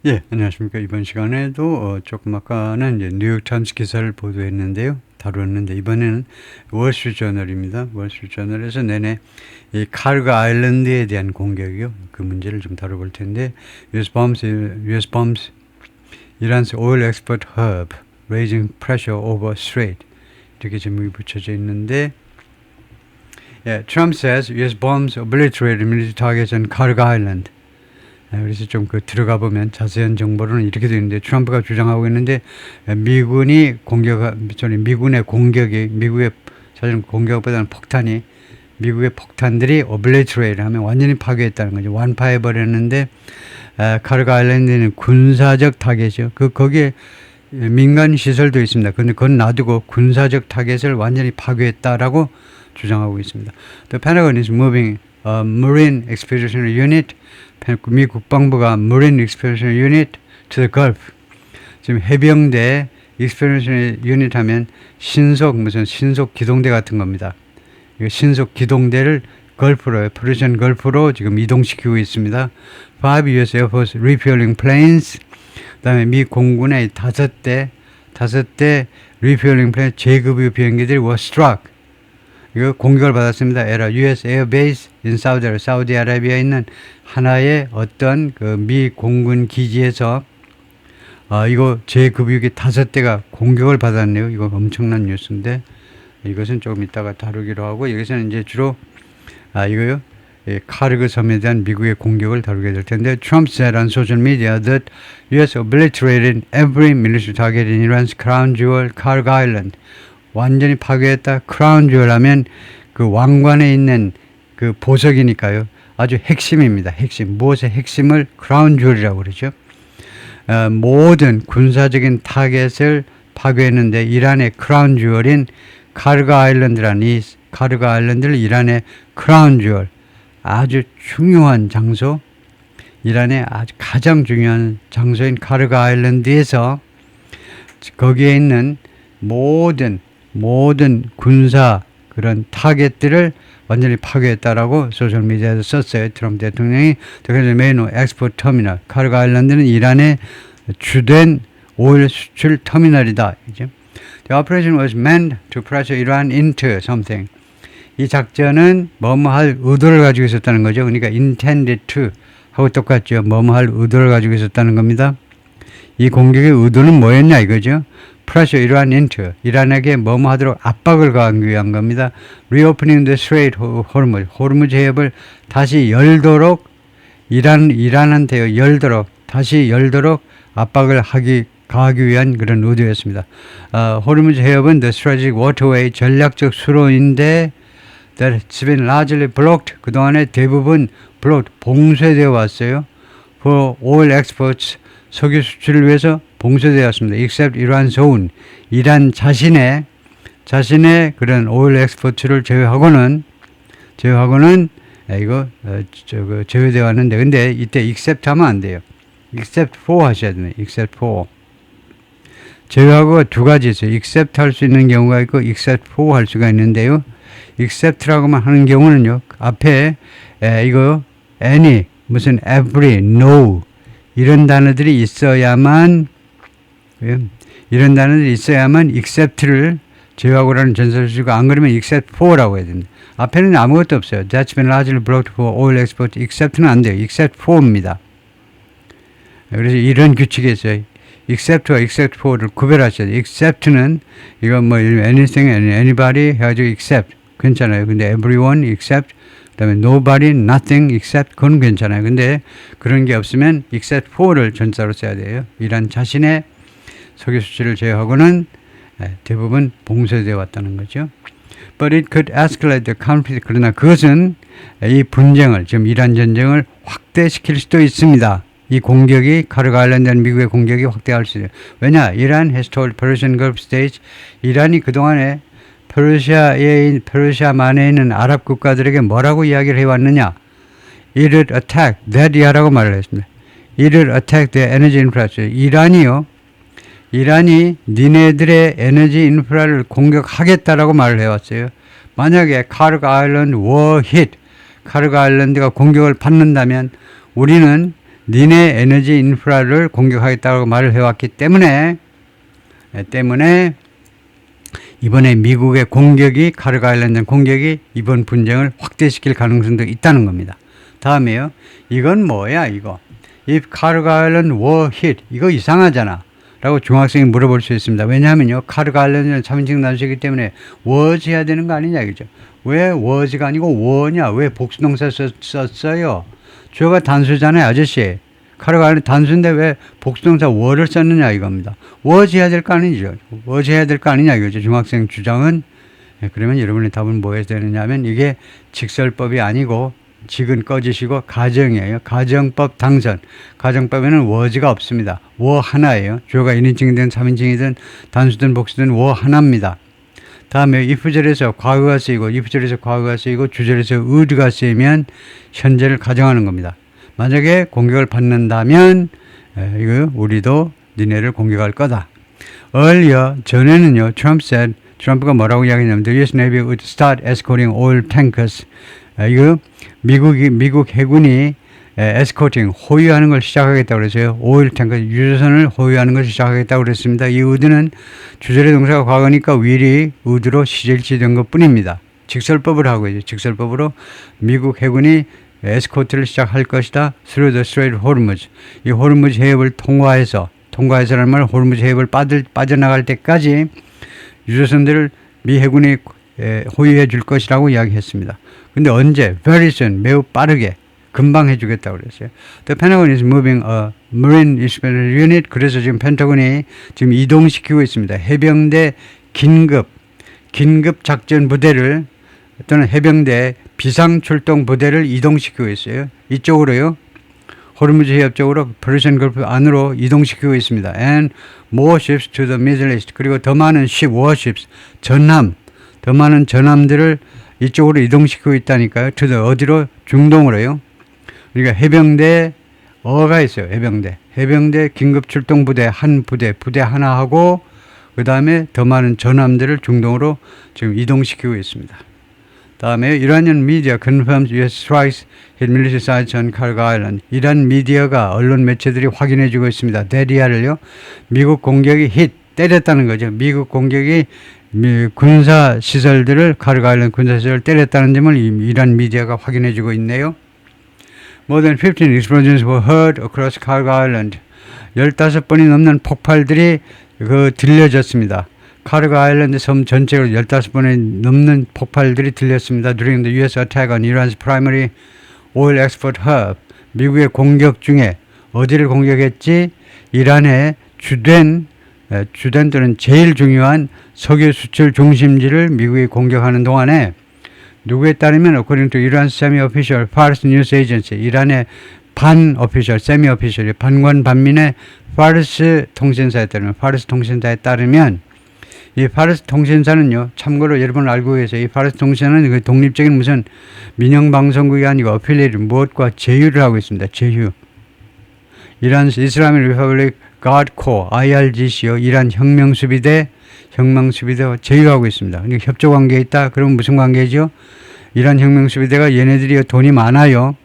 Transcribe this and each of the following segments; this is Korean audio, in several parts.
예, 안녕하십니까. 이번 시간에도 조금 아까는 이제 뉴욕타임스 기사를 보도했는데요. 다뤘는데 이번에는 월스트리트저널입니다. 월스트리트저널에서 내내 이 카르그 아일랜드에 대한 공격이요. 그 문제를 좀 다뤄볼 텐데 US bombs Iran's oil export hub raising pressure over Strait 이렇게 제목이 붙여져 있는데 Trump says US bombs obliterated military targets on Kharg Island. 그래서 좀 들어가 보면 자세한 정보로는 이렇게 되어 있는데 트럼프가 주장하고 있는데 미군의 공격이 미국의 사실 공격보다는 폭탄이 미국의 폭탄들이 obliterate 하면 완전히 파괴했다는 거죠. 완파해 버렸는데 카르그 아일랜드는 군사적 타겟이요. 거기에 민간 시설도 있습니다. 근데 그건 놔두고 군사적 타겟을 완전히 파괴했다라고 주장하고 있습니다. The Pentagon is moving a Marine Expeditionary Unit. 미 국방부가 Marine Expeditionary Unit to the Gulf. 지금 해병대 Expeditionary Unit 하면 신속 기동대 같은 겁니다. 이 신속 기동대를 걸프로, 퍼시안 걸프로 지금 이동시키고 있습니다. 5 US Air Force refueling planes. 그다음에 미 공군의 다섯 대 refueling plane 재급유 비행기들이 were struck. 이거 공격을 받았습니다. 에라 US Air Base in 사우디아라비아에 있는 하나의 어떤 미 공군 기지에서 이거 재급유기 5대가 공격을 받았네요. 이거 엄청난 뉴스인데 이것은 조금 이따가 다루기로 하고 여기서는 이제 주로 이거요. 카르그 섬에 대한 미국의 공격을 다루게 될 텐데 Trump said on social media that US obliterated every military target in Iran's crown jewel Kharg Island. 완전히 파괴했다. 크라운 주얼 하면 그 왕관에 있는 그 보석이니까요. 아주 핵심입니다. 핵심. 무엇의 핵심을 크라운 주얼이라고 그러죠. 모든 군사적인 타겟을 파괴했는데 이란의 크라운 주얼인 카르그 아일랜드라는 이 카르그 아일랜드를 이란의 크라운 주얼 아주 중요한 장소 이란의 아주 가장 중요한 장소인 카르그 아일랜드에서 거기에 있는 모든 군사 그런 타겟들을 완전히 파괴했다라고 소셜미디어에서 썼어요. 트럼프 대통령이 그래서 메인 엑스포트 터미널 카르그 아일랜드는 이란의 주된 오일 수출 터미널이다. The operation was meant to pressure Iran into something. 이 작전은 뭐뭐할 의도를 가지고 있었다는 거죠. 그러니까 intended to 하고 똑같죠. 뭐뭐할 의도를 가지고 있었다는 겁니다. 이 공격의 의도는 뭐였냐 이거죠. pressure Iran into 이란에게 뭐뭐 하도록 압박을 가하기 위한 겁니다. reopening the Strait 호르무즈 해협을 다시 열도록 이란한테 다시 열도록 압박을 가하기 위한 그런 의도였습니다. 호르무즈 해협은 the strategic waterway 전략적 수로인데 that's been largely blocked 그동안에 대부분 봉쇄되어 왔어요. for oil exports 석유 수출을 위해서 봉쇄되었습니다. except Iran zone 이란 자신의 그런 오일 엑스포트를 제외하고는 이거 제외되어 왔는데 근데 이때 except 하면 안 돼요. except for 하셔야 됩니다. except for 제외하고 두 가지 있어요. except 할 수 있는 경우가 있고 except for 할 수가 있는데요. except라고만 하는 경우는요. 앞에 이거 any 무슨 every no 이런 단어들이 있어야만 except를 제외하고라는 전설을 쓰고 안 그러면 except for라고 해야 됩니다. 앞에는 아무것도 없어요. That's been largely blocked for oil export. except는 안 돼요. except for입니다. 그래서 이런 규칙이 있어요. except와 except for를 구별하셔야 돼요. except는 이거 뭐 anything, anybody 해가지고 except 괜찮아요. 근데 everyone except 그다음에 nobody, nothing except 그건 괜찮아요. 근데 그런 게 없으면 except for를 전자로 써야 돼요. 이란 자신의 석유 수출을 제외하고는 대부분 봉쇄되어 왔다는 거죠. But it could escalate the conflict. 그러나 그것은 이 분쟁을 지금 이란 전쟁을 확대시킬 수도 있습니다. 이 공격이 카르그 아일랜드 미국의 공격이 확대할 수 있어요. 왜냐? 이란 has told Persian Gulf states 이란이 그동안에 페르시아만에 있는 아랍 국가들에게 뭐라고 이야기를 해왔느냐? It would attack that 이하라고 말을 했습니다. It would attack the energy infrastructure. 이란이 니네들의 에너지 인프라를 공격하겠다라고 말을 해왔어요. 만약에 카르그 아일랜드 were hit, 카르그 아일랜드가 공격을 받는다면 우리는 니네 에너지 인프라를 공격하겠다고 말을 해왔기 때문에 이번에 미국의 공격이 카르가 아일랜드 공격이 이번 분쟁을 확대시킬 가능성도 있다는 겁니다. 다음에요. 이건 뭐야 이거. 이 카르가 아일랜드 워 힛 이거 이상하잖아 라고 중학생이 물어볼 수 있습니다. 왜냐하면요. 카르가 아일랜드는 3인칭 단수이기 때문에 was 해야 되는 거 아니냐 이거죠. 왜 was가 아니고 were냐. 왜 복수동사 썼어요. 주어가 단수잖아요 아저씨. 카르가 아일랜드 단수인데 왜 복수동사 were를 썼느냐 이겁니다. was 해야 될 거 아니죠. was 해야 될 거 아니냐 이거죠. 중학생 주장은. 그러면 여러분의 답은 뭐 해야 되느냐 하면 이게 직설법이 아니고 직은 꺼지시고 가정이에요. 가정법 당선. 가정법에는 was가 없습니다. were 하나예요. 주어가 1인칭이든 3인칭이든 단수든 복수든 were 하나입니다. 다음에 if절에서 과거가 쓰이고 if절에서 과거가 쓰이고 주절에서 would가 쓰이면 현재를 가정하는 겁니다. 만약에 공격을 받는다면 이거 우리도 니네를 공격할 거다. earlier 전에는요. 트럼프가 뭐라고 이야기했냐면 the US Navy would start escorting oil tankers. 이거 미국 해군이 에스코팅 호위하는 걸 시작하겠다고 그랬어요. 오일 탱커 유조선을 호위하는 걸 시작하겠다고 그랬습니다. 이 우드는 주절의 동사가 과거니까 will이 우드로 시제일치된 것 뿐입니다. 직설법을 하고 있죠. 직설법으로 미국 해군이 에스코트를 시작할 것이다. through the Strait of Hormuz. 이 호르무즈 해협을 통과해서라는 말 호르무즈 해협을 빠져나갈 때까지 유조선들을 미 해군이 호위해 줄 것이라고 이야기했습니다. 근데 언제? Very soon. 매우 빠르게. 금방 해주겠다고 그랬어요. The Pentagon is moving a Marine Expeditionary Unit. 그래서 지금 펜타곤이 지금 이동시키고 있습니다. 해병대 긴급 작전 부대를 또는 해병대 비상출동 부대를 이동시키고 있어요. 이쪽으로요. 호르무즈 해협 쪽으로 퍼시안 걸프 안으로 이동시키고 있습니다. And more ships to the Middle East. 그리고 더 많은 ship, warships, 더 많은 전함들을 이쪽으로 이동시키고 있다니까요. to the 어디로? 중동으로요. 그러니까 해병대가 있어요. 해병대 긴급 출동 부대 부대 하나 하고 그 다음에 더 많은 전함들을 중동으로 지금 이동시키고 있습니다. 다음에 Iranian media confirms U.S. strikes hit military sites on Karga Island. 이란 미디어가 언론 매체들이 확인해주고 있습니다. 데리아를요. 미국 공격이 때렸다는 거죠. 미국 공격이 군사 시설들을 카르가 아일랜드 군사 시설을 때렸다는 점을 이란 미디어가 확인해주고 있네요. More than 15 explosions were heard across Karga Island. 15번이 넘는 폭발들이 들려졌습니다. 카르가 아일랜드 섬 전체로 15번이 넘는 폭발들이 들렸습니다. During the U.S. attack on Iran's primary oil export hub. 미국의 공격 중에 어디를 공격했지? 이란의 주된 또는 제일 중요한 석유 수출 중심지를 미국이 공격하는 동안에 누구에 따르면 according to Iran semi-official Fars News Agency 이란의 반-official, semi-official 반관 반민의 파르스 통신사에 따르면 이 파르스 통신사는요 참고로 여러분 알고 계세요. 이 파르스 통신사는 그 독립적인 무슨 민영방송국이 아니고 어필리에이트 무엇과 제휴를 하고 있습니다. 제휴. 이란 이슬라믹 리퍼블릭 가드 코어 IRGC요. 이란 혁명수비대와 제휴하고 있습니다. 그러니까 협조 관계에 있다. 그러면 무슨 관계죠? 이란 혁명수비대가 얘네들이 돈이 많아요.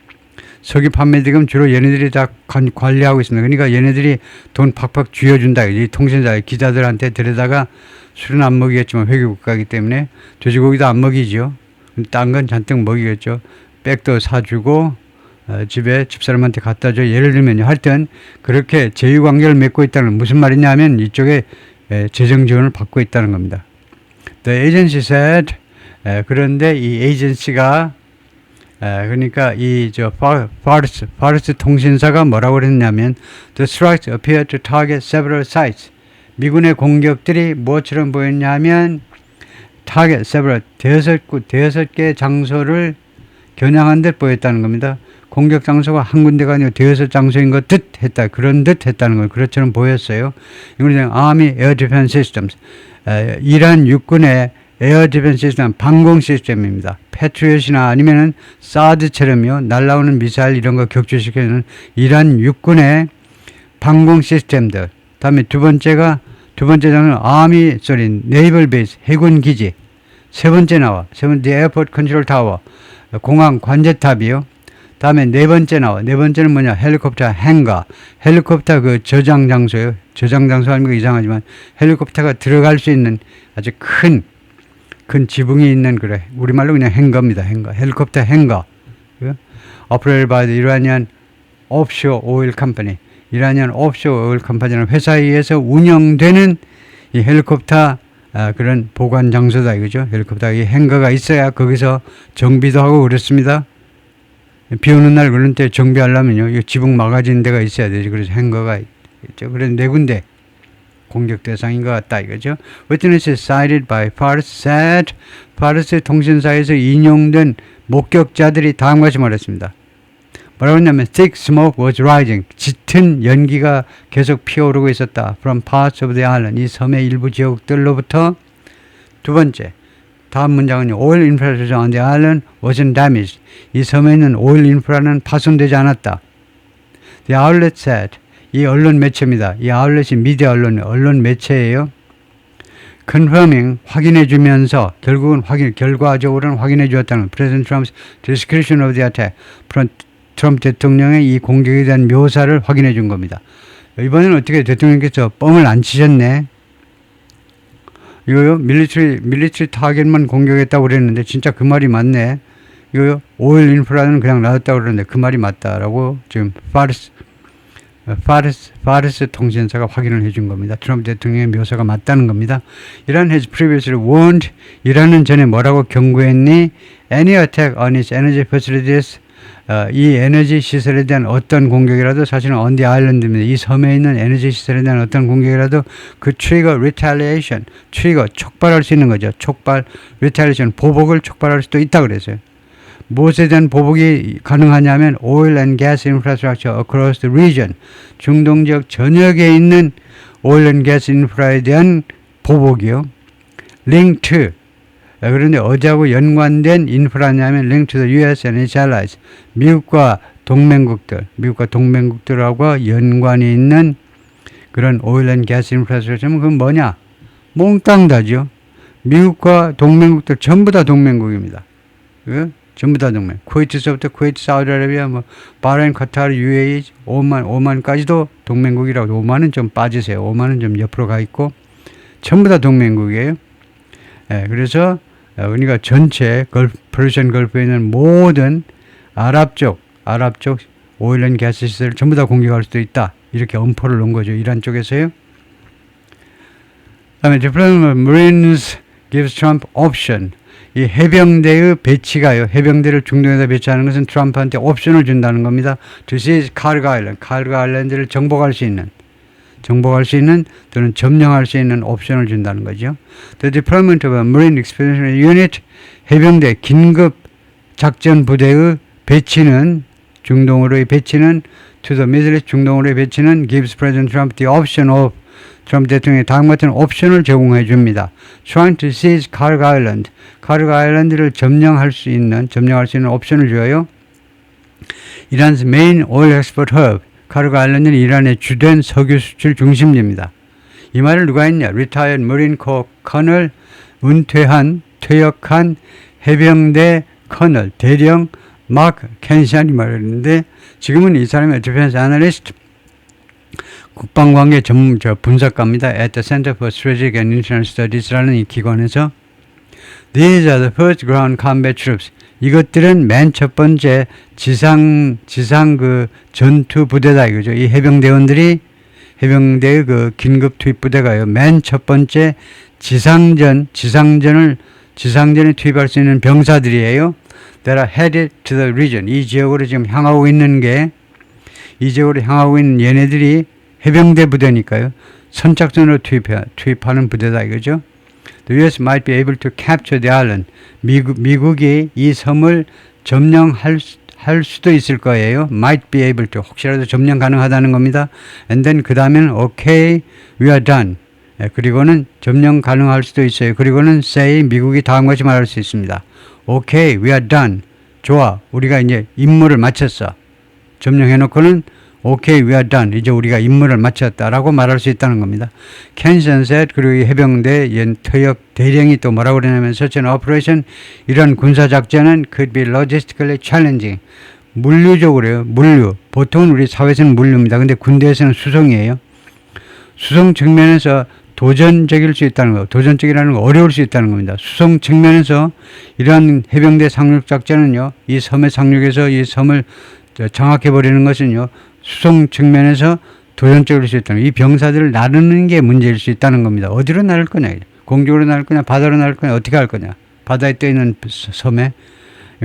석유 판매 지금 주로 얘네들이 다 관리하고 있습니다. 그러니까 얘네들이 돈 팍팍 쥐어준다. 이 통신사 기자들한테 들여다가 술은 안 먹이겠지만 회계국가이기 때문에 돼지고기도 안 먹이죠. 딴 건 잔뜩 먹이겠죠. 백도 사주고 집에 집사람한테 갖다 줘. 예를 들면요. 하여튼 그렇게 제휴관계를 맺고 있다는 무슨 말이냐 하면 이쪽에 재정 지원을 받고 있다는 겁니다. The agency said 그런데 이 에이전시가 그러니까 파르스 통신사가 뭐라고 그랬냐면 The strikes appear to target several sites. 미군의 공격들이 무엇처럼 보였냐면 target several 대여섯 개 장소를 겨냥한 듯 보였다는 겁니다. 공격 장소가 한 군데가 아니고 대여섯 장소인 것 듯 했다. 그런 듯 했다는 걸 그렇처럼 보였어요. 이건 Army Air Defense Systems. 이란 육군의 에어 디펜스 시스템, 방공 시스템입니다. 패트리엇이나 아니면은 사드처럼요, 날라오는 미사일 이런 거 격추시키는 이란 육군의 방공 시스템들. 다음에 두 번째는 네이벌 베이스, 해군 기지. 세 번째 에어포트 컨트롤 타워, 공항 관제탑이요. 다음에 네 번째 나와. 네 번째는 뭐냐? 헬리콥터 행가. 헬리콥터 그 저장 장소예요. 저장 장소 하는 거 이상하지만 헬리콥터가 들어갈 수 있는 아주 큰 지붕이 있는 그래. 우리말로 그냥 행가입니다. 행가. 헬리콥터 행가. Operated by the Iranian Offshore Oil Company. 이라니안 오프쇼어 오일 컴퍼니라는 회사에 의해서 운영되는 이 헬리콥터 그런 보관 장소다 이거죠. 헬리콥터 이 행가가 있어야 거기서 정비도 하고 그렇습니다. 비 오는 날 그런 때 정비하려면요, 이 지붕 막아진 데가 있어야 되죠. 그래서 행가가 있죠. 그래서 네 군데 공격 대상인 것 같다 이거죠. Witnesses cited by Fars said, 파르스 통신사에서 인용된 목격자들이 다음과 같이 말했습니다. 뭐라고 했냐면 thick smoke was rising. 짙은 연기가 계속 피어오르고 있었다. From parts of the island. 이 섬의 일부 지역들로부터. 두 번째, 다음 문장은요. Oil infrastructure on the island wasn't damaged. 이 섬에 있는 오일 인프라는 파손되지 않았다. The outlet said. 이 언론 매체입니다. 이 아울렛이 미디어 언론 매체예요. confirming 확인해 주면서 결국은 결과적으로는 확인해 주었다는 President Trump's description of the attack. 트럼프 대통령의 이 공격에 대한 묘사를 확인해 준 겁니다. 이번에는 어떻게 대통령께서 뻥을 안 치셨네. 이거요, 밀리터리 타겟만 공격했다고 그랬는데 진짜 그 말이 맞네. 이거요, 오일 인프라는 그냥 놔뒀다고 그러는데 그 말이 맞다라고 지금 파르스 통신사가 확인을 해준 겁니다. 트럼프 대통령의 묘사가 맞다는 겁니다. 이란 has previously warned. 이란은 전에 뭐라고 경고했니? Any attack on its energy facilities. 이 에너지 시설에 대한 어떤 공격이라도 사실은 on the island입니다. 이 섬에 있는 에너지 시설에 대한 어떤 공격이라도 그 트리거 retaliation, 트리거 촉발할 수 있는 거죠. 촉발 retaliation, 보복을 촉발할 수도 있다 그랬어요. 무엇에 대한 보복이 가능하냐면 oil and gas infrastructure across the region. 중동 지역 전역에 있는 oil and gas 인프라에 대한 보복이요. linked to. 그런데 어디하고 연관된 인프라냐면 linked to the US and its allies. 미국과 동맹국들하고 연관이 있는 그런 oil and gas infrastructure는 그건 뭐냐? 몽땅 다죠. 미국과 동맹국들 전부 다 동맹국입니다. 전부 다 동맹. 쿠웨이트서부터 쿠웨이트, 사우디아라비아, 바레인, 카타르, UAE, 오만까지도 동맹국이라고. 오만은 좀 빠지세요. 오만은 좀 옆으로 가 있고 전부 다 동맹국이에요. 그래서 그러니까 전체 퍼시안 걸프에 있는 모든 아랍 쪽 오일 앤 가스 시설을 전부 다 공격할 수도 있다. 이렇게 엄포를 놓은 거죠. 이란 쪽에서요. 다음에 Deployment of Marines gives Trump option. 이 해병대의 배치가요. 해병대를 중동에다 배치하는 것은 트럼프한테 옵션을 준다는 겁니다. To seize 카르가 아일랜드를 정복할 수 있는 또는 점령할 수 있는 옵션을 준다는 거죠. The deployment of a Marine Expeditionary Unit, 해병대 긴급 작전 부대의 배치는 중동으로의 배치는 to the Middle East, 중동으로의 배치는 gives President Trump the option of. 트럼프 대통령이 다음 같은 옵션을 제공해 줍니다. Trying to seize 카르가 아일랜드를 점령할 수 있는 옵션을 줘요. 이란's main oil export hub. 카르가 아일랜드는 이란의 주된 석유 수출 중심지입니다. 이 말을 누가 했냐? Retired Marine Corps Colonel, 퇴역한 해병대 커널, 대령 마크 켄시안이 말했는데, 지금은 이 사람이 Defense Analyst, 국방관계 분석가입니다. At the Center for Strategic and International Studies라는 이 기관에서 These are the first ground combat troops. 이것들은 맨 첫 번째 지상 그 전투 부대다 이거죠. 이 해병대의 그 긴급 투입 부대가요. 맨 첫 번째 지상전에 투입할 수 있는 병사들이에요. That are headed to the region. 이 지역으로 지금 향하고 있는 얘네들이 해병대 부대니까요. 선착순으로 투입하는 부대다 이거죠. The US might be able to capture the island. 미국이 이 섬을 점령할 수도 있을 거예요. Might be able to. 혹시라도 점령 가능하다는 겁니다. And then 그 다음에는 okay, we are done. 그리고는 점령 가능할 수도 있어요. 그리고는 say, 미국이 다음과 같이 말할 수 있습니다. Okay, we are done. 좋아, 우리가 이제 임무를 마쳤어. 점령해놓고는 Okay, we are done. 이제 우리가 임무를 마쳤다라고 말할 수 있다는 겁니다. 켄시안 said, 그리고 이 해병대 퇴역 대령이 또 뭐라고 그러냐면 such an operation, 이런 군사작전은 could be logistically challenging. 물류적으로요. 물류. 보통은 우리 사회에서는 물류입니다. 근데 군대에서는 수송이에요. 수송 측면에서 도전적일 수 있다는 거. 도전적이라는 거 어려울 수 있다는 겁니다. 수송 측면에서 이러한 해병대 상륙 작전은요. 이 섬에 상륙해서 이 섬을 장악해 버리는 것은요. 수송 측면에서 도전적일 수 있다는 거. 이 병사들을 나르는 게 문제일 수 있다는 겁니다. 어디로 나를 거냐. 공중으로 나를 거냐. 바다로 나를 거냐. 어떻게 할 거냐. 바다에 떠 있는 섬에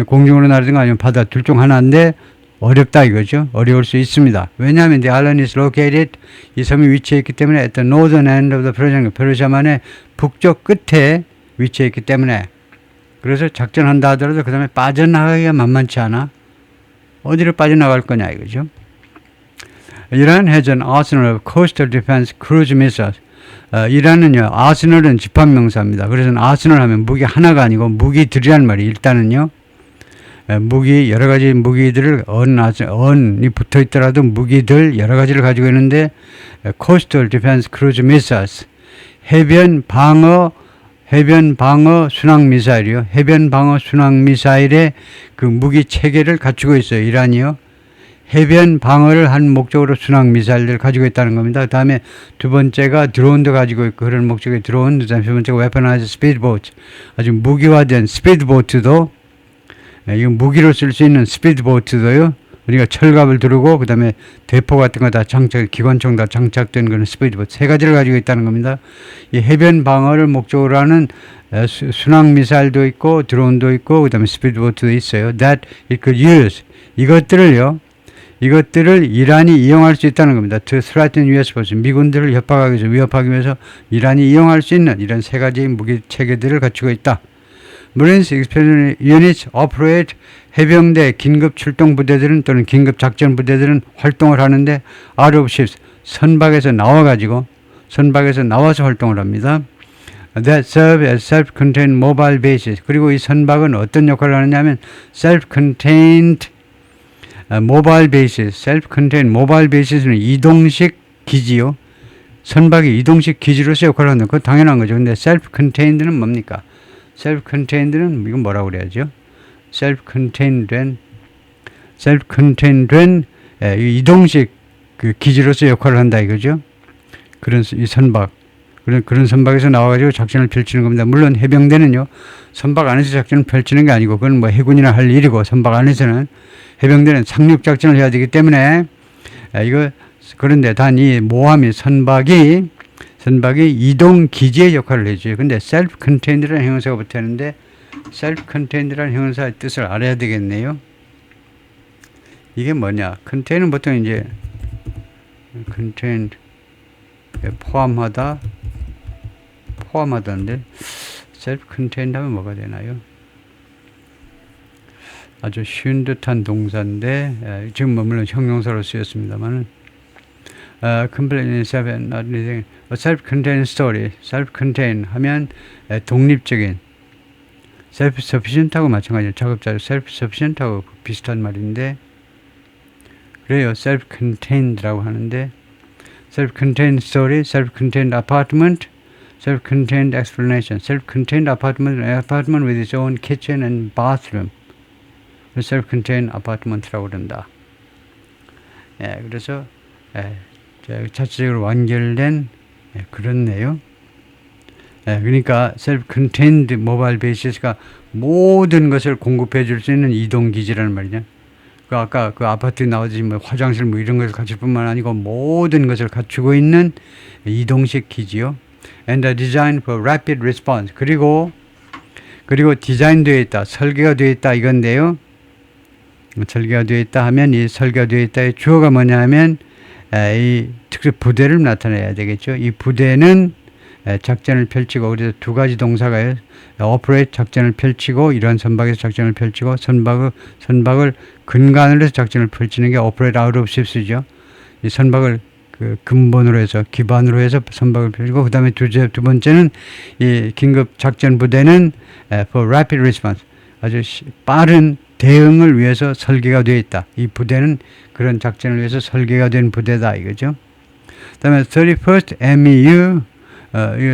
공중으로 나르든가 아니면 바다 둘 중 하나인데 어렵다 이거죠. 어려울 수 있습니다. 왜냐하면 the island is located, 이 섬이 위치해 있기 때문에 at the northern end of the Persian, 페르시아만의 북쪽 끝에 위치해 있기 때문에 그래서 작전한다 하더라도 그 다음에 빠져나가기가 만만치 않아. 어디로 빠져나갈 거냐 이거죠. Iran has an arsenal of coastal defense cruise missiles. 이란은요, 아스널은 집합명사입니다. 그래서 아스널 하면 무기 하나가 아니고 무기들이란 말이 일단은요. 무기 여러 가지 무기들을 언이 붙어 있더라도 무기들 여러 가지를 가지고 있는데 Coastal Defense Cruise Missiles 해변 방어 순항 미사일이요. 해변 방어 순항 미사일의 그 무기 체계를 갖추고 있어요. 이란이요. 해변 방어를 한 목적으로 순항 미사일들을 가지고 있다는 겁니다. 그 다음에 두 번째가 드론도 가지고 있고 그런 목적의 드론, 그 다음에 세 번째가 weaponized speedboat, 아주 무기화된 스피드보트도 이건 무기로 쓸 수 있는 스피드보트도요. 우리가 철갑을 두르고 그 다음에 대포 같은 거 다 기관총 다 장착된 그런 스피드보트 세 가지를 가지고 있다는 겁니다. 이 해변 방어를 목적으로 하는 순항 미사일도 있고 드론도 있고 그 다음에 스피드보트도 있어요. That it could use 이것들을 이란이 이용할 수 있다는 겁니다. To threaten US forces, 미군들을 협박하기 위해서 위협하기 위해서 이란이 이용할 수 있는 이런 세 가지의 무기 체계들을 갖추고 있다. Marines Expeditionary Units operate, 해병대 긴급 출동 부대들은 또는 긴급 작전 부대들은 활동을 하는데 out of ships, 선박에서 나와서 활동을 합니다. That serve as self-contained mobile bases. 그리고 이 선박은 어떤 역할을 하느냐면 self-contained mobile bases, self-contained mobile bases는 이동식 기지요. 선박이 이동식 기지로서 역할을 한다. 그건 당연한 거죠. 근데 self-contained는 뭡니까? self-contained는 이건 뭐라고 그래야죠? self-contained 된 이동식 그 기지로서 역할을 한다 이거죠. 그런 이 선박 그런 선박에서 나와가지고 작전을 펼치는 겁니다. 물론 해병대는요 선박 안에서 작전을 펼치는 게 아니고 그건 뭐 해군이나 할 일이고 선박 안에서는 해병대는 상륙 작전을 해야 되기 때문에 그런데 단 이 모함이 선박이 이동 기지의 역할을 해줘요. 근데 self-contained라는 형용사가 붙었는데 self-contained라는 형용사의 뜻을 알아야 되겠네요. 이게 뭐냐? contain은 보통 이제 contained 포함하다인데 self-contained 하면 뭐가 되나요? 아주 쉬운 듯한 동사인데 지금 물론 형용사로 쓰였습니다만은 completely self-contained story, self-contained 하면 독립적인 self-sufficient하고 마찬가지로 작업자료 self-sufficient하고 비슷한 말인데 그래요. self-contained라고 하는데 self-contained story, self-contained apartment, self-contained explanation, self-contained apartment with its own kitchen and bathroom. self-contained apartment라고 그런다. 그래서 자체적으로 완결된 그렇네요. 그러니까 self-contained mobile bases가 모든 것을 공급해 줄 수 있는 이동 기지라는 말이죠. 아까 그 아파트에 나오듯이 뭐 화장실 뭐 이런 것을 갖출 뿐만 아니고 모든 것을 갖추고 있는 이동식 기지요. And designed for rapid response. 그리고 디자인되어 있다, 설계가 되어 있다 이건데요. 설계가 되어 있다 하면 이 설계가 되어 있다의 주어가 뭐냐면 이 특수 부대를 나타내야 되겠죠. 이 부대는 작전을 펼치고 그래서 두 가지 동사가요. operate 작전을 펼치고 이런 선박에서 작전을 펼치고 선박을 근간으로 해서 작전을 펼치는 게 operate out of ships죠. 이 선박을 그 근본으로 해서 기반으로 해서 선박을 펼치고 그 다음에 두 번째는 이 긴급 작전 부대는 for rapid response 아주 빠른 대응을 위해서 설계가 되어 있다. 이 부대는 그런 작전을 위해서 설계가 된 부대다 이거죠. 그 다음에 31st MEU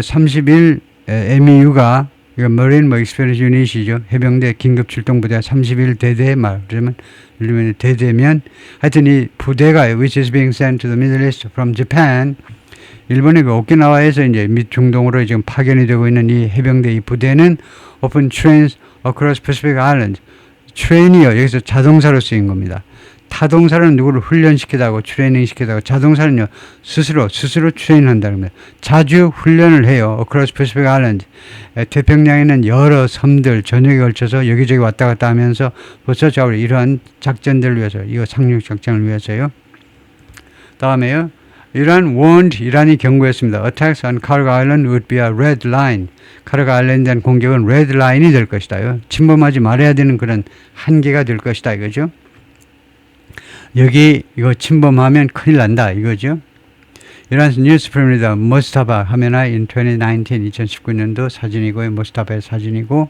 31 MEU가 이거 Marine Experience Unit이죠. 해병대 긴급 출동 부대 31대대 말하자면 대대면 하여튼 이 부대가 which is being sent to the Middle East from Japan. 일본의 그 오키나와에서 이제 밑중동으로 지금 파견이 되고 있는 이 해병대 이 부대는 open trains across Pacific Islands. 트레인이요. 여기서 자동사로 쓰인 겁니다. 타동사는 누구를 훈련시키다고 트레이닝 시키다고 자동사는요. 스스로 트레인한다는 겁니다. 자주 훈련을 해요. Across Pacific Islands. 태평양에 있는 여러 섬들 전역에 걸쳐서 여기저기 왔다 갔다 하면서 벌써 이러한 작전들을 위해서 이거 상륙 작전을 위해서요. 다음에요. 이란이 경고했습니다. Attacks on Kharg Island would be a red line. 카르그 아일랜드에 대한 공격은 레드 라인이 될 것이다. 침범하지 말아야 되는 그런 한계가 될 것이다. 이거죠. 여기 이거 침범하면 큰일 난다. 이거죠. 이란 뉴스프레입니다. 모스타바 하메나 in 2019년도 사진이고요. 모스타바의 사진이고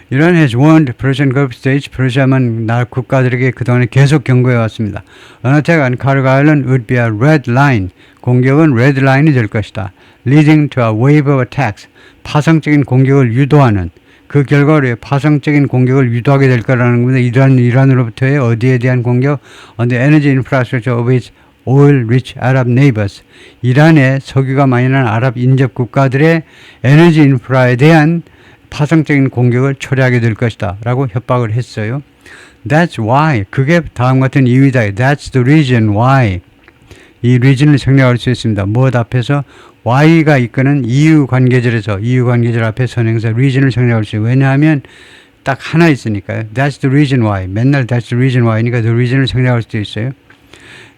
이란 has warned Persian Gulf states, 페르시아만 나 국가들에게 그동안에 계속 경고해 왔습니다. An attack on Kharg Island would be a red line. 공격은 레드 라인이 될 것이다. Leading to a wave of attacks. 파상적인 공격을 유도하는 그 결과로 파상적인 공격을 유도하게 될 거라는 겁니다. 이란으로부터의 어디에 대한 공격? On the energy infrastructure of its oil-rich Arab neighbors. 이란의 석유가 많이 나는 아랍 인접 국가들의 에너지 인프라에 대한 파상적인 공격을 초래하게 될 것이다 라고 협박을 했어요. That's why. 그게 다음 같은 이유이다. That's the reason why. 이 reason을 생략할 수 있습니다. 무엇 앞에서 why가 이끄는 이유 관계절에서 이유 관계절 앞에 선행사 reason을 생략할 수 있어요. 왜냐하면 딱 하나 있으니까요. That's the reason why. 맨날 that's the reason why니까 the reason을 생략할 수도 있어요.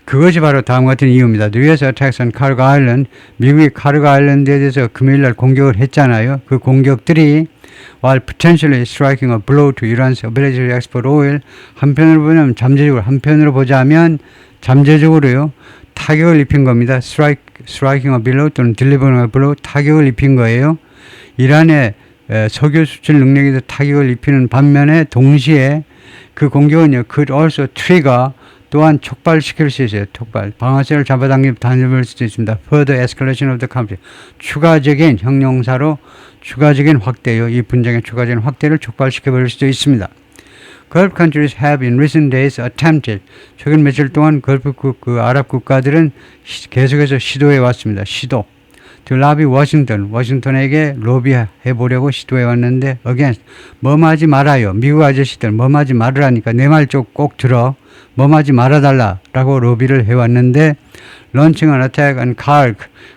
그것이 바로 다음 같은 이유입니다. The US attacks on Kharg Island. 미국이 카르그 아일랜드에 대해서 금요일날 공격을 했잖아요. 그 공격들이 while potentially striking a blow to Iran's ability to export oil. 한편으로 보면 한편으로 보자면 잠재적으로요. 타격을 입힌 겁니다. striking a blow 또는 delivering a blow 타격을 입힌 거예요. 이란의 석유 수출 능력에도 타격을 입히는 반면에 동시에 그 공격은요. could also trigger 또한 촉발시킬 수 있어요. 방아쇠를 잡아당길 수도 있습니다. Further escalation of the conflict. 추가적인 형용사로 추가적인 확대요. 이 분쟁의 추가적인 확대를 촉발시켜버릴 수도 있습니다. Gulf countries have in recent days attempted. 최근 며칠 동안 걸프 그 아랍 국가들은 계속해서 시도해 왔습니다. To lobby Washington. 워싱턴에게 로비해 보려고 시도해 왔는데 against. 뭐하지 말아요. 미국 아저씨들 뭐하지 말으라니까 내 말 좀 꼭 들어. 뭐하지 말아달라라고 로비를 해왔는데 launching an attack on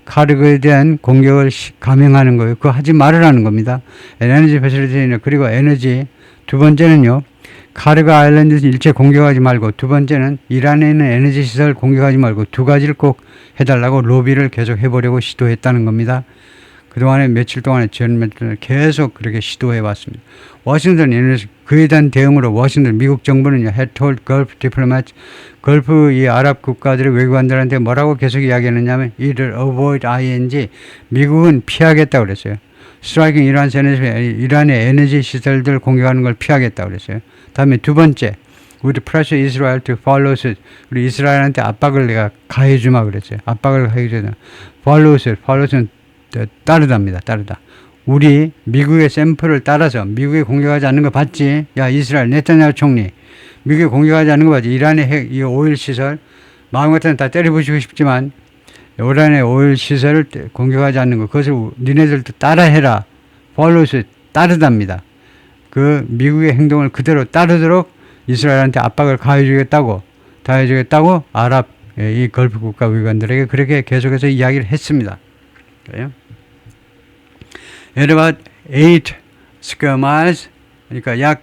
카르그에 대한 공격을 감행하는 거예요. 그거 하지 말으라는 겁니다. 에너지 패실리티는 그리고 에너지 두 번째는요. 카르그 아일랜드에서 일체 공격하지 말고 두 번째는 이란에 있는 에너지 시설 공격하지 말고 두 가지를 꼭 해달라고 로비를 계속 해보려고 시도했다는 겁니다. 그동안에 며칠 동안에 계속 그렇게 시도해 왔습니다. 워싱턴 그에 대한 대응으로 미국 정부는 had told Gulf diplomats 걸프 이 아랍 국가들의 외교관들한테 뭐라고 계속 이야기했느냐면 it'll avoid ing 미국은 피하겠다고 그랬어요. striking 이란의 에너지 시설들 공격하는 걸 피하겠다고 그랬어요. 다음에 두 번째 would pressure Israel to follow suit. 우리 이스라엘한테 압박을 내가 가해주마 그랬어요. 압박을 가해주마. follow suit는 따르답니다. 따르다. 우리 미국의 샘플을 따라서 미국이 공격하지 않는 거 봤지? 야 이스라엘 네타냐후 총리 미국이 공격하지 않는 거 봤지? 이란의 이 오일 시설 마음 같아는 다 때려부시고 싶지만 이란의 오일 시설을 공격하지 않는 거 그것을 니네들도 따라해라. follow suit 따르답니다. 그 미국의 행동을 그대로 따르도록 이스라엘한테 압박을 가해주겠다고 아랍 이 걸프 국가 위관들에게 그렇게 계속해서 이야기를 했습니다. 그래요? At about 8 square miles, 그러니까 약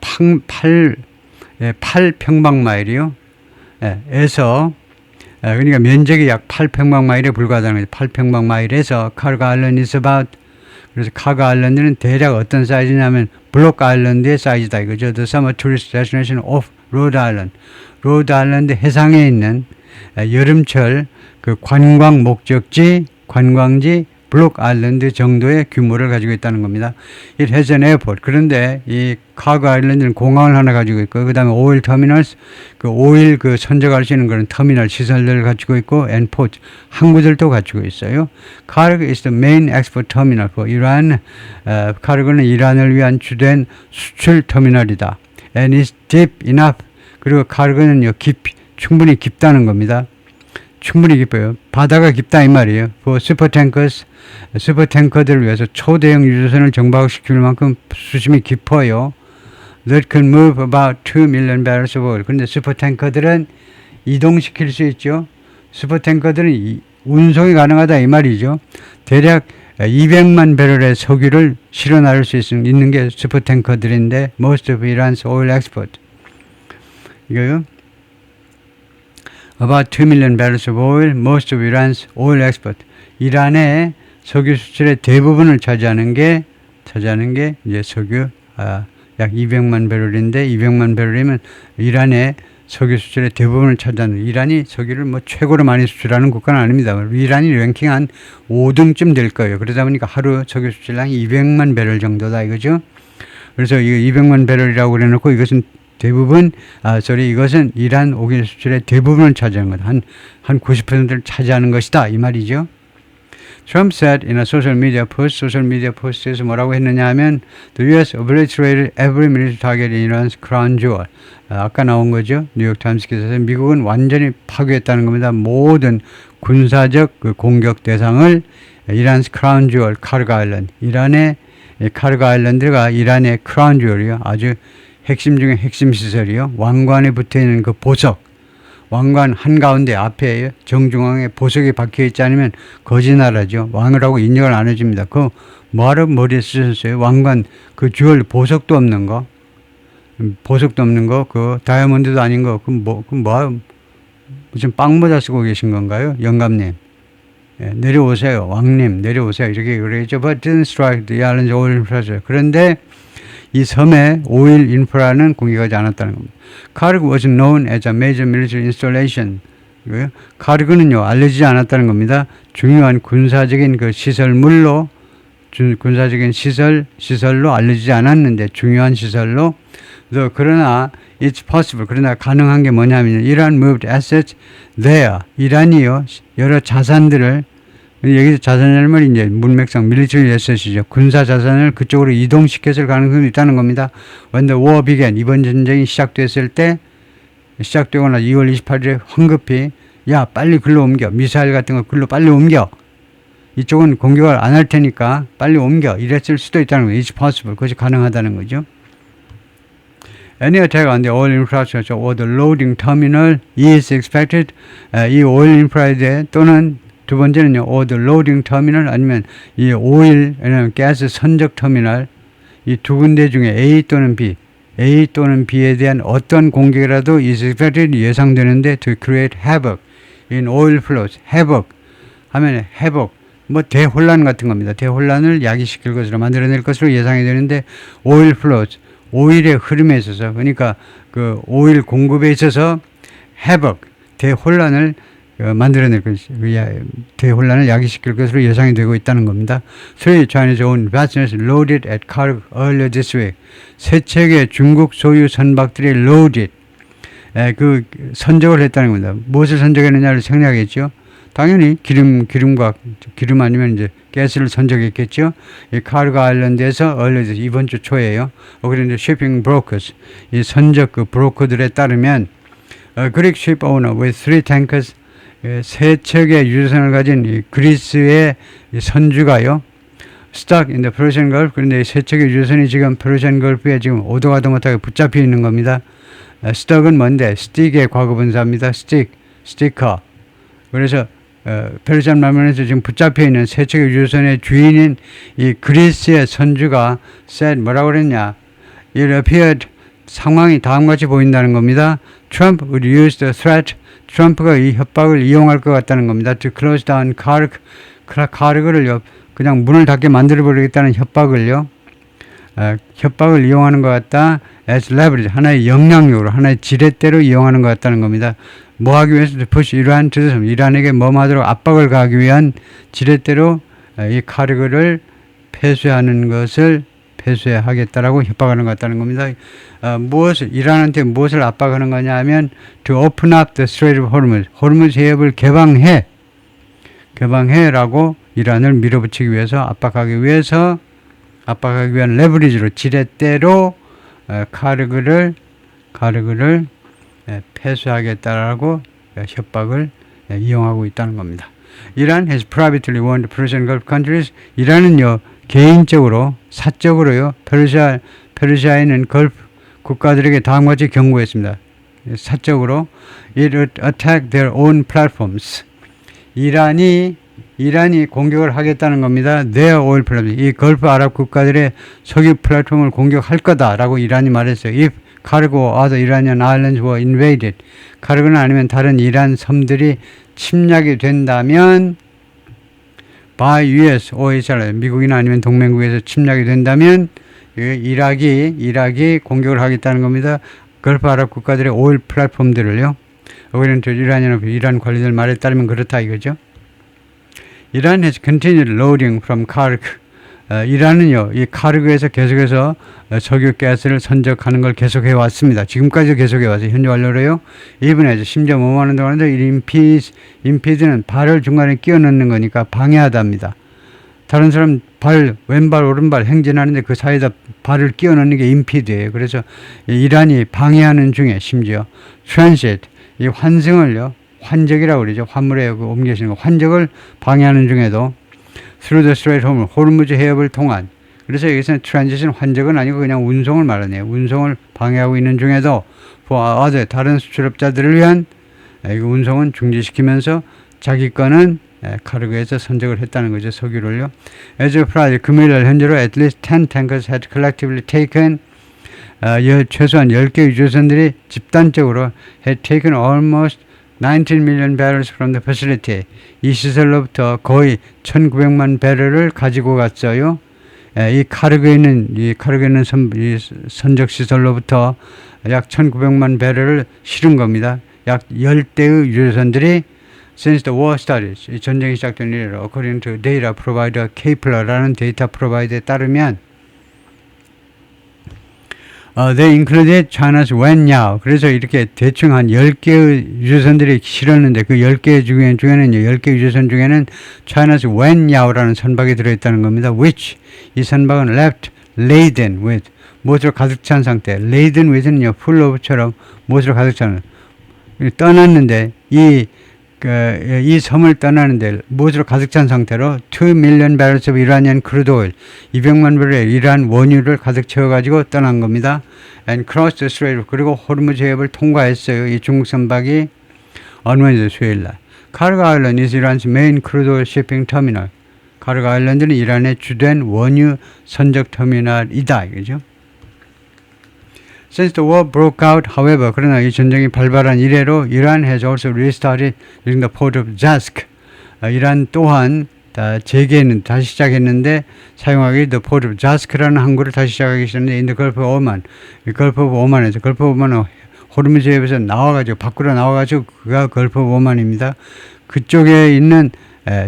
8평방마일이요. 에서 그러니까 면적이 약 8평방마일에 불과하다는 거죠. 8평방마일에서 카르그 아일랜드 is about 그래서 카르그 아일랜드는 대략 어떤 사이즈냐면 블록 아일랜드의 사이즈다 이거죠. The summer tourist destination of Rhode Island. 로드 아일랜드 해상에 있는 여름철 그 관광 목적지 관광지 블록 아일랜드 정도의 규모를 가지고 있다는 겁니다. It has an airport. 그런데 이 카고 아일랜드는 공항을 하나 가지고 있고, 그 다음에 오일 터미널스, 그 오일 그 선적할 수 있는 그런 터미널 시설들을 가지고 있고, and port, 항구들도 가지고 있어요. 카르그 is the main export terminal for Iran. 카르그는 이란을 위한 주된 수출 터미널이다. And is deep enough. 그리고 카르그는요, 충분히 깊다는 겁니다. 충분히 깊어요. 바다가 깊다 이 말이에요. 그 슈퍼탱커들을 위해서 초대형 유조선을 정박시킬 만큼 수심이 깊어요. That can move about 2 million barrels of oil. 그런데 슈퍼탱커들은 이동시킬 수 있죠. 슈퍼탱커들은 운송이 가능하다 이 말이죠. 대략 200만 배럴의 석유를 실어 나를 수 있는 게 슈퍼탱커들인데, most of Iran's oil export. 이거요. About 2 million barrels of oil, most of Iran's oil export. 이란의 석유 수출의 대부분을 차지하는 게 이제 석유 약 200만 배럴인데, 200만 배럴이면 이란의 석유 수출의 대부분을 차지하는, 이란이 석유를 뭐 최고로 많이 수출하는 국가는 아닙니다. 이란이 랭킹 한 5등쯤 될 거예요. 그러다 보니까 하루 석유 수출량이 200만 배럴 정도다 이거죠. 그래서 이거 200만 배럴이라고 그래놓고 이것은 대부분, 이것은 이란 오일 수출의 대부분을 차지하는 거다. 한 90%를 차지하는 것이다. 이 말이죠. Trump said in a social media post, 소셜미디어 포스트에서 뭐라고 했느냐 하면, the US obliterated every military target in Iran's crown jewel. 아까 나온 거죠. 뉴욕타임스 기사에서 미국은 완전히 파괴했다는 겁니다. 모든 군사적 그 공격 대상을 이란's crown jewel, 카르가 아일랜드. 이란의 카르가 아일랜드가 이란의 크라운 주얼이요. 아주 핵심 중에 핵심 시설이요. 왕관에 붙어있는 그 보석, 왕관 한가운데 앞에 정중앙에 보석이 박혀있지 않으면 거지나라죠. 왕이라고 인정을 안 해줍니다. 그 뭐하러 머리에 쓰셨어요? 왕관, 그 주얼 보석도 없는 거, 그 다이아몬드도 아닌 거, 무슨 빵모자 쓰고 계신 건가요? 영감님. 내려오세요. 왕님, 내려오세요. 이렇게 그러겠죠. But didn't strike the island's oil infrastructure. 그런데 이 섬의 오일 인프라는 공격하지 않았다는 겁니다. 카르그 was known as a major military installation. 카르그는요, 알려지지 않았다는 겁니다. 중요한 군사적인 그 시설물로, 군사적인 시설로 알려지지 않았는데, 중요한 시설로. 그러나 it's possible. 그러나 가능한 게 뭐냐면, Iran moved assets there. 이란이요, 여러 자산들을, 여기서 자산이라면 이제 문맥상 military asset이죠. 군사 자산을 그쪽으로 이동시켰을 가능성이 있다는 겁니다. When the war began, 이번 전쟁이 시작되고 나 2월 28일에 황급히, 야, 빨리 글로 옮겨. 미사일 같은 거 글로 빨리 옮겨. 이쪽은 공격을 안 할 테니까 빨리 옮겨. 이랬을 수도 있다는 거예요. It's possible. 그것이 가능하다는 거죠. Any attack on the oil infrastructure or the loading terminal is expected. 이 오일 인프라에 대해, 또는 두 번째는요, or the loading terminal, 아니면 이 오일, 아니면 가스 선적 터미널, 이 두 군데 중에 A 또는 B에 대한 어떤 공격이라도 is expected, 예상되는데, to create havoc in oil flows. havoc 하면 뭐 대혼란 같은 겁니다. 대혼란을 야기시킬 것으로 만들어낼 것으로 예상이 되는데, oil flows, 오일의 흐름에 있어서, 그러니까 그 오일 공급에 있어서 havoc, 대혼란을 만들어낼 것, 대혼란을 야기시킬 것으로 예상이 되고 있다는 겁니다. Three Chinese-owned vessels loaded at Karg earlier this week. 세 척의 중국 소유 선박들이 loaded, 그 선적을 했다는 겁니다. 무엇을 선적했느냐를 생략했죠. 당연히 기름 아니면 이제 가스를 선적했겠죠. 이 카르그 아일랜드에서 earlier 이번 주 초에요. 그런데 shipping brokers, 이 선적 그 브로커들에 따르면, Greek ship owner with 3 tankers, 세 척의 유조선을 가진 이 그리스의 선주가요, stuck in the Persian Gulf. 그런데 이 세 척의 유조선이 지금 페르시안 걸프에 지금 오도 가도 못하게 붙잡혀 있는 겁니다. stuck은 뭔데? stick의 과거분사입니다. sticker. 그래서 페르시안 말문에서 지금 붙잡혀 있는 세 척의 유조선의 주인인 이 그리스의 선주가 said, 뭐라고 그랬냐? It appeared, 상황이 다음같이 보인다는 겁니다. Trump would use the threat. 트럼프가 이 협박을 이용할 것 같다는 겁니다. To close down 카르그를 그냥 문을 닫게 만들어버리겠다는 협박을 이용하는 것 같다. As leverage, 하나의 영향력으로, 하나의 지렛대로 이용하는 것 같다는 겁니다. 뭐 하기 위해서? push Iran to the, 이란에게 뭐하도록 압박을 가하기 위한 지렛대로 이 카르그를 폐쇄하겠다라고 협박하는 것 같다는 겁니다. 이란한테 무엇을 압박하는 거냐면 to open up the Strait of Hormuz, 호르무즈 해협을 개방해라고 이란을 밀어붙이기 위해서 압박하기 위한 레버리지로 지렛대로 카르그를 폐쇄하겠다라고 협박을 이용하고 있다는 겁니다. 이란 has privately warned Persian Gulf countries. 이란은요 개인적으로 사적으로요 페르시아에는 걸프 국가들에게 다음과 같이 경고했습니다. 사적으로 it would attack their own platforms. 이란이 공격을 하겠다는 겁니다. their oil platforms. 이 걸프 아랍 국가들의 석유 플랫폼을 공격할 거다라고 이란이 말했어요. if 카르고 other Iranian islands were invaded. 카르고는 아니면 다른 이란 섬들이 침략이 된다면 by US or Israel, 미국이나 아니면 동맹국에서 침략이 된다면 이락이 공격을 하겠다는 겁니다. 걸프 아랍 국가들의 오일 플랫폼들을요. 여기는 이란 관리들 말에 따르면 그렇다 이거죠. 이란 has continued loading from Karg. 이란은요, 이 카르그에서 계속해서 석유 가스를 선적하는 걸 계속해 왔습니다. 지금까지도 계속해 왔어요. 현재 완료로요. 이번에 심지어 뭐만 한다고 하는데, 임피드는 발을 중간에 끼워 넣는 거니까 방해하답니다. 다른 사람 왼발, 오른발 행진하는데 그 사이에다 발을 끼워 넣는 게 임피드예요. 그래서 이란이 방해하는 중에 심지어 transit, 이 환승을요, 환적이라고 그러죠. 화물에 옮기시는 거. 환적을 방해하는 중에도 through the Strait of Hormuz, 호르무즈 해협을 통한. 그래서 여기서는 트랜지션 환적은 아니고 그냥 운송을 말하네요. 운송을 방해하고 있는 중에도 다른 수출업자들을 위한 운송은 중지시키면서 자기 거는 카르그에서 선적을 했다는 거죠. 석유를요. As of Friday, 금요일 현재로 at least 10 tankers had collectively taken 최소한 10개 유조선들이 집단적으로 had taken almost 19 million barrels from the facility. 이 시설로부터 거의 1900만 배럴을 가지고 갔어요. 이 카르그에 있는 선적 시설로부터 약 1900만 배럴을 실은 겁니다. 약 10대의 유조선들이 since the war started, 이 전쟁이 시작된 이래로 according to data provider Kpler라는 데이터 프로바이더에 따르면 they included China's Wenyao. 그래서 이렇게 대충 한 10개의 유조선들이 실었는데 그 10개 중에는 10개 유조선 중에는 China's Wenyao라는 선박이 들어있다는 겁니다. which 이 선박은 left laden with 무엇으로 가득 찬 상태. laden with는요 full of처럼 무엇으로 가득 찬 떠났는데 이 섬을 떠나는데 무엇으로 가득 찬 상태로 2 million barrels of Iranian crude oil 200만 배럴의 이란 원유를 가득 채워가지고 떠난 겁니다. And crossed the strait 그리고 호르무즈 해협을 통과했어요. 이 중국 선박이 on Wednesday 수요일날. 카르그 아일랜드 is Iran's main crude oil shipping terminal. 카르그 아일랜드는 이란의 주된 원유 선적 터미널이다. 이거죠. Since the war broke out, however, 그러나 이 전쟁이 발발한 이래로 Iran has also restarted using the port of Jask. 이란 또한 다시 시작했는데 사용하기 the port of Jask라는 항구를 다시 시작하기 시작했는데 in the Gulf of Oman, Gulf of Oman에서 Gulf of Oman은 호르무즈 해협에서 밖으로 나와가지고 그가 Gulf of Oman입니다. 그쪽에 있는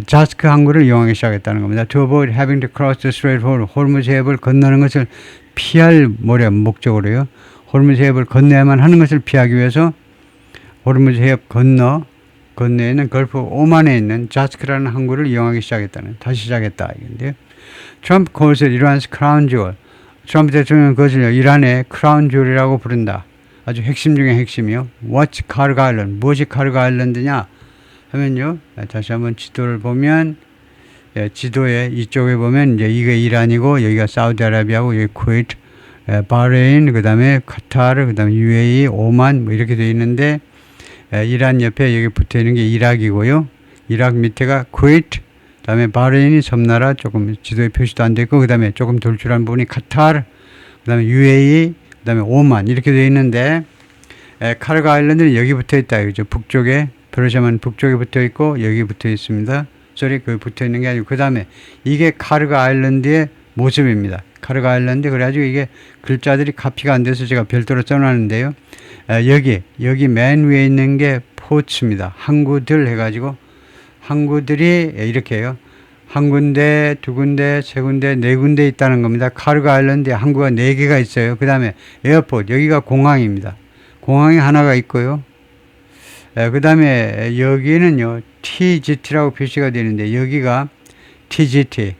자스크 항구를 이용하기 시작했다는 겁니다. To avoid having to cross the Strait of Hormuz, 호르무즈 해협을 건너는 것을 피할 목적으로요. 호르무즈 해협을 건너야만 하는 것을 피하기 위해서 호르무즈 해협 건너에 있는 걸프 오만에 있는 자스크라는 항구를 이용하기 다시 시작했다 이건데요. 트럼프 calls it Iran's crown jewel. 트럼프 대통령은 그것을 이란의 크라운 주얼이라고 부른다. 아주 핵심 중에 핵심이요. What's 카르그 아일랜드? 무엇이 카르그 아일랜드냐 하면요. 다시 한번 지도를 보면 지도에 이쪽에 보면 이제 이게 이란이고 여기가 사우디아라비아고 여기 쿠웨이트, 바레인, 그다음에 카타르, 그다음에 UAE, 오만 뭐 이렇게 되어 있는데 이란 옆에 여기 붙어 있는 게 이락이고요. 이락 밑에가 쿠웨이트, 그다음에 바레인이 섬나라 조금 지도에 표시도 안 돼 있고 그다음에 조금 돌출한 부분이 카타르, 그다음에 UAE, 그다음에 오만 이렇게 되어 있는데 카르그 아일랜드는 여기 붙어 있다 이거죠. 북쪽에 페르시아만 북쪽에 붙어 있고 여기 붙어 있습니다. 그 붙어 있는 게 아니고 그 다음에 이게 카르그 아일랜드의 모습입니다. 카르그 아일랜드 그래가지고 이게 글자들이 카피가 안 돼서 제가 별도로 써놨는데요. 여기 맨 위에 있는 게 포츠입니다. 항구들 해가지고 항구들이 이렇게 해요. 한 군데, 두 군데, 세 군데, 네 군데 있다는 겁니다. 카르고 아일랜드에 항구가 네 개가 있어요. 그 다음에 에어포트, 여기가 공항입니다. 공항이 하나가 있고요. 그 다음에 여기는요, TGT라고 표시가 되는데, 여기가 TGT,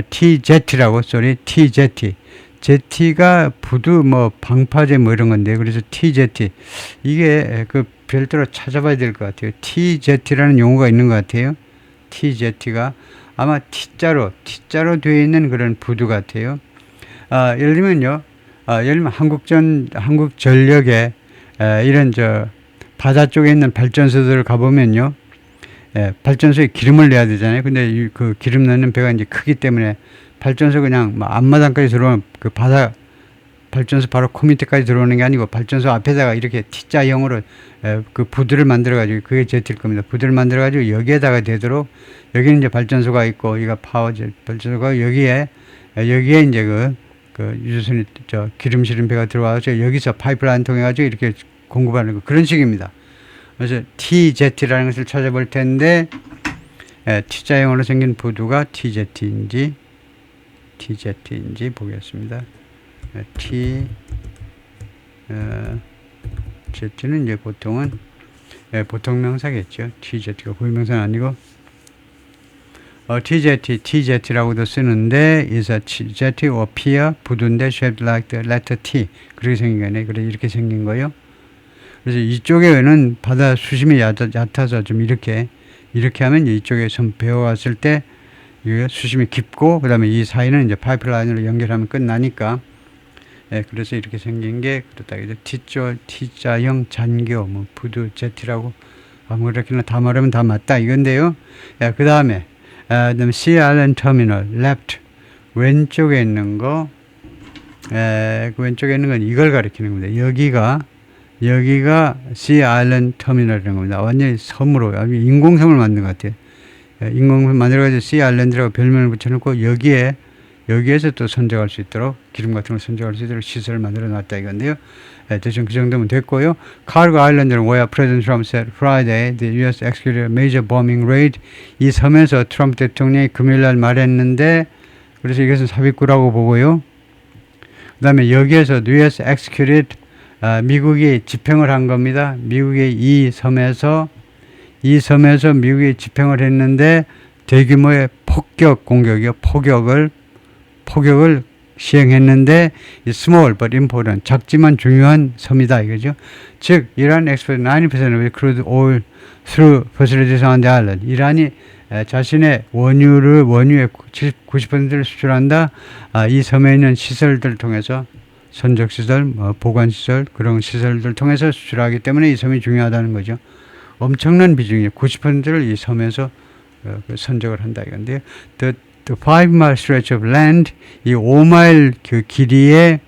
TJ라고, TJT. 제티가 부두, 뭐, 방파제 뭐 이런 건데, 그래서 TJT. 이게 그 별도로 찾아봐야 될 것 같아요. TJT라는 용어가 있는 것 같아요. TJT가 아마 T자로 되어 있는 그런 부두 같아요. 예를 들면요, 예를 들면 한국전력에 이런 바다 쪽에 있는 발전소들을 가보면요, 발전소에 기름을 내야 되잖아요. 근데 그 기름 넣는 배가 이제 크기 때문에 발전소 그냥 앞마당까지 들어오는 그 바다 발전소 바로 코 밑에까지 들어오는 게 아니고 발전소 앞에다가 이렇게 T자형으로 그 부두를 만들어 가지고 그게 제트일 겁니다. 부두를 만들어 가지고 여기에다가 되도록 여기는 이제 발전소가 있고 여기가 파워 발전소가 여기에 이제 그 유조선이 기름 실은 배가 들어와서 여기서 파이프라인 통해 가지고 이렇게 공급하는 거 그런 식입니다. 그래서 TJ라는 것을 찾아볼 텐데 T자형으로 생긴 부두가 TJ인지 보겠습니다. Z는 이제 보통은 보통 명사겠죠. TJ가 고유명사는 아니고 TJ라고도 쓰는데 is a TJ or pier 부두인데 shaped like the letter T 그렇게 생긴 거네. 그래 이렇게 생긴 거요. 그래서 이쪽에는 바다 수심이 얕아서 좀 이렇게 하면 이쪽에 좀 배워왔을 때 이게 수심이 깊고 그 다음에 이 사이는 이제 파이프라인으로 연결하면 끝나니까 그래서 이렇게 생긴 게 그렇다. T자형 잔교 뭐 부두 제티라고 뭐 이렇게나 다 말하면 다 맞다 이건데요. 그 다음에 Sea Island Terminal left 왼쪽에 있는 거 그 왼쪽에 있는 건 이걸 가리키는 겁니다. 여기가 Sea Island Terminal이라는 겁니다. 완전히 섬으로 인공섬을 만든 것 같아요. 인공섬 만들어가지고 Sea Island라고 별명을 붙여놓고 여기에서 또 선적할 수 있도록 기름 같은 걸 선적할 수 있도록 시설을 만들어 놨다 이건데요. 대충 그 정도면 됐고요. 카르고 아일랜드는 where President Trump said Friday the U.S. executed a major bombing raid. 이 섬에서 트럼프 대통령이 금요일날 말했는데 그래서 이것은 삽입구라고 보고요. 그 다음에 여기에서 U.S. executed 미국이 집행을 한 겁니다. 미국이 이 섬에서 미국이 집행을 했는데 대규모의 폭격 공격이요. 폭격을 시행했는데 small but important 작지만 중요한 섬이다 이거죠. 즉 이란 exported 90% of crude oil through facilities on the island. 이란이 자신의 원유의 90%를 수출한다. 이 섬에 있는 시설들을 통해서 선적시설, 보관시설 그런 시설들을 통해서 수출하기 때문에 이 섬이 중요하다는 거죠. 엄청난 비중이에요. 90%를 이 섬에서 선적을 한다 이건데요. The 5-mile stretch of land, 이 5마일 그 길이의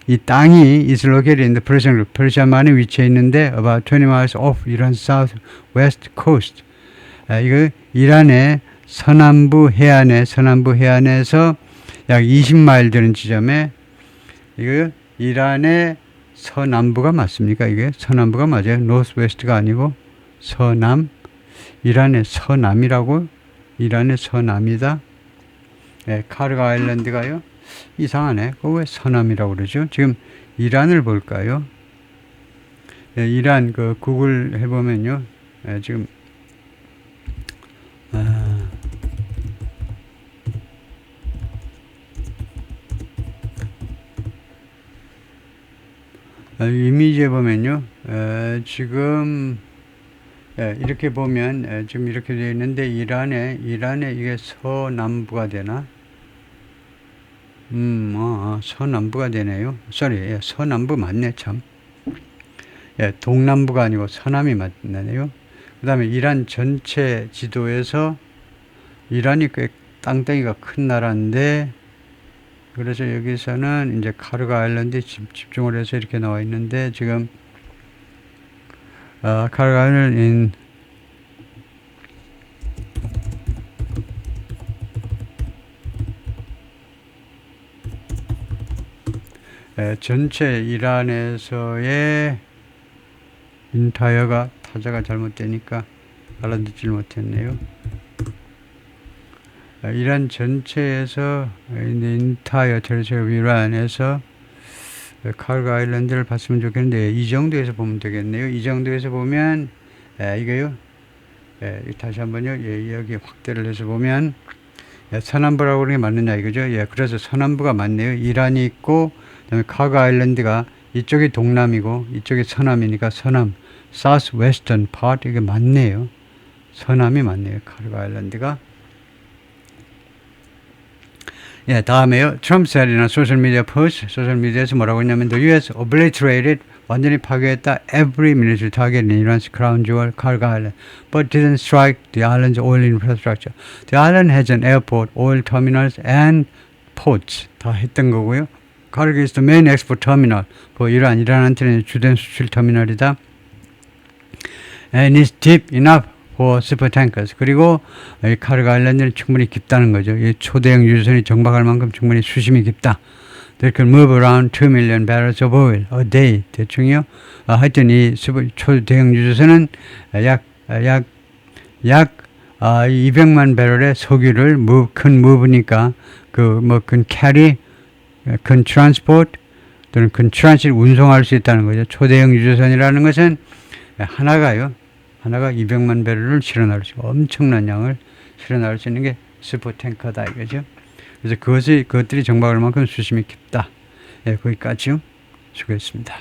이 땅이 is located in the Persian Gulf, 페르시아만에 위치해 있는데 about 20 miles off Iran southwest coast. 이거 이란의 서남부 해안에서 약 20마일 되는 지점에 이거 이란의 서남부가 맞습니까? 이게 서남부가 맞아요. northwest가 아니고 서남. 이란의 서남이라고 이란의 서남이다. 카르고 아일랜드가요. 이상하네. 그거 왜 서남이라고 그러죠? 지금 이란을 볼까요? 이란 그 구글 해보면요. 지금 이미지에 보면요. 지금 이렇게 보면 지금 이렇게 되어 있는데 이란에 이게 서남부가 되나? 서남부가 되네요. 서남부 맞네 참. 동남부가 아니고 서남이 맞네요. 그 다음에 이란 전체 지도에서 이란이 꽤 땅덩이가 큰 나라인데 그래서 여기서는 이제 카르고 아일랜드에 집중을 해서 이렇게 나와 있는데 지금 카르고 아일랜드 전체 이란에서의 인타이어가 타자가 잘못되니까 알아듣질 못했네요. 이란 전체에서 인타이어 테리토리 이란에서 카르고 아일랜드를 봤으면 좋겠는데 이 정도에서 보면 되겠네요. 이 정도에서 보면 이거요. 다시 한번요. 여기 확대를 해서 보면 서남부라고 그러는 게 맞느냐 이거죠. 그래서 서남부가 맞네요. 이란이 있고 그다음에 카르고 아일랜드가 이쪽이 동남이고 이쪽이 서남이니까 서남, South Western part 이게 맞네요. 서남이 맞네요. 카르고 아일랜드가. 다음에요. 트럼프셀이나 소셜미디어 포스트, 소셜미디어에서 뭐라고 했냐면 The U.S. obliterated, 완전히 파괴했다. Every military target in Iran's crown jewel, Karga Island, but didn't strike the island's oil infrastructure. The island has an airport, oil terminals, and ports. 다 했던 거고요. Karga is the main export terminal. 이란한테는 주된 수출 터미널이다. And it's deep enough for supertankers. 그리고 이 카르고 아일랜드는 충분히 깊다는 거죠. 이 초대형 유조선이 정박할 만큼 충분히 수심이 깊다. They can move around 2 million barrels of oil a day. 대충이요. 하여튼 이 초대형 유조선은 약 200만 배럴의 석유를 큰 무브니까 큰 캐리, 큰 트랜스포트 또는 큰 트랜sit 운송할 수 있다는 거죠. 초대형 유조선이라는 것은 하나가 200만 배럴을 실어나갈 수, 엄청난 양을 실어나갈 수 있는 게 슈퍼탱커다 이거죠. 그래서 그것들이 정박할 만큼 수심이 깊다. 거기까지요. 수고했습니다.